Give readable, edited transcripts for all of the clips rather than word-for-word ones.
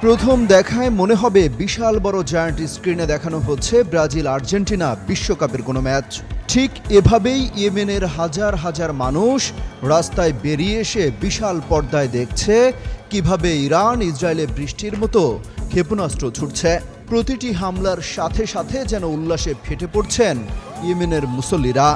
প্রথম দেখায় মনে হবে বিশাল বড় জায়ান্ট স্ক্রিনে দেখানো হচ্ছে ব্রাজিল আর্জেন্টিনা বিশ্বকাপের কোনো ম্যাচ। ঠিক এভাবেই ইয়েমেনের হাজার হাজার মানুষ রাস্তায় বেরিয়ে এসে বিশাল পর্দায় দেখছে কিভাবে ইরান ইসরায়েলে বৃষ্টির মতো ক্ষেপণাস্ত্র ছুটছে। প্রতিটি হামলার সাথে সাথে যেন উল্লাসে ফেটে পড়ছেন ইয়েমেনের মুসল্লিরা।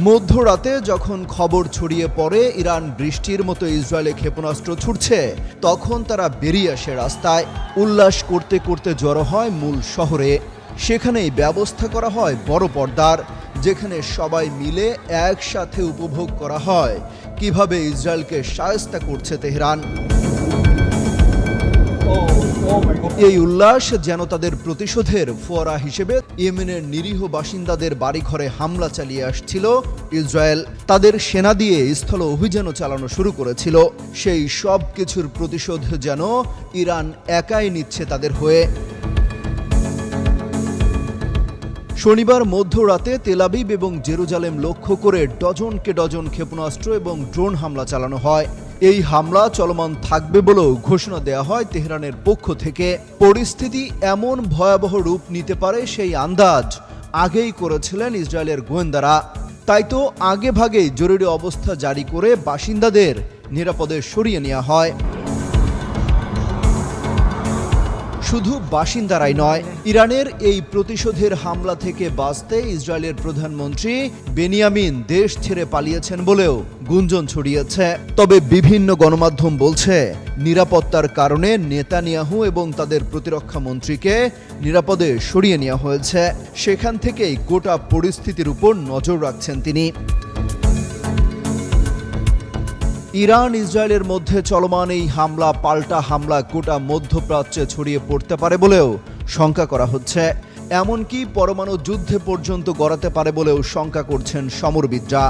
মধ্যরাতে যখন খবর ছড়িয়ে পড়ে ইরান বৃষ্টির মতো ইসরায়েলে ক্ষেপণাস্ত্র ছুটছে, তখন তারা বেরিয়ে আসে রাস্তায়। উল্লাস করতে করতে জড়ো হয় মূল শহরে। সেখানেই ব্যবস্থা করা হয় বড় পর্দার, যেখানে সবাই মিলে একসাথে উপভোগ করা হয় কিভাবে ইসরায়েলকে শায়েস্তা করছে তেহরান। এই উল্লাস যেন তাদের প্রতিশোধের ফোয়ারা হিসেবে ইয়েমেনের নিরীহ বাসিন্দাদের বাড়িঘরে হামলা চালিয়ে আসছিল ইসরায়েল। তাদের সেনা দিয়ে স্থল অভিযানও চালানো শুরু করেছিল। সেই সব কিছুর প্রতিশোধ যেন ইরান একাই নিচ্ছে তাদের হয়ে। শনিবার মধ্যরাতে তেল আবিব এবং জেরুজালেম লক্ষ্য করে ডজনকে ডজন ক্ষেপণাস্ত্র এবং ড্রোন হামলা চালানো হয়। এই হামলা চলমান থাকবে বলেও ঘোষণা দেওয়া হয় তেহরানের পক্ষ থেকে। পরিস্থিতি এমন ভয়াবহ রূপ নিতে পারে সেই আন্দাজ আগেই করেছিলেন ইসরায়েলের গোয়েন্দারা। তাই তো আগে ভাগেই জরুরি অবস্থা জারি করে বাসিন্দাদের নিরাপদে সরিয়ে নেওয়া হয়। শুধু বাসিন্দারাই নয়, ইরানের এই প্রতিশোধের হামলা থেকে বাঁচতে ইসরায়েলের প্রধানমন্ত্রী বেনিয়ামিন দেশ ছেড়ে পালিয়েছেন বলেও গুঞ্জন ছড়িয়েছে। তবে বিভিন্ন গণমাধ্যম বলছে নিরাপত্তার কারণে নেতানিয়াহু এবং তাদের প্রতিরক্ষা মন্ত্রীকে নিরাপদে সরিয়ে নেওয়া হয়েছে। সেখান থেকেই গোটা পরিস্থিতির উপর নজর রাখছেন তিনি। ইরান ইসরায়েলের মধ্যে চলমান এই হামলা পাল্টা হামলা গোটা মধ্যপ্রাচ্যে ছড়িয়ে পড়তে পারে বলেও শঙ্কা করা হচ্ছে। এমনকি পরমাণু যুদ্ধে পর্যন্ত গড়াতে পারে বলেও শঙ্কা করছেন সমরবিদরা।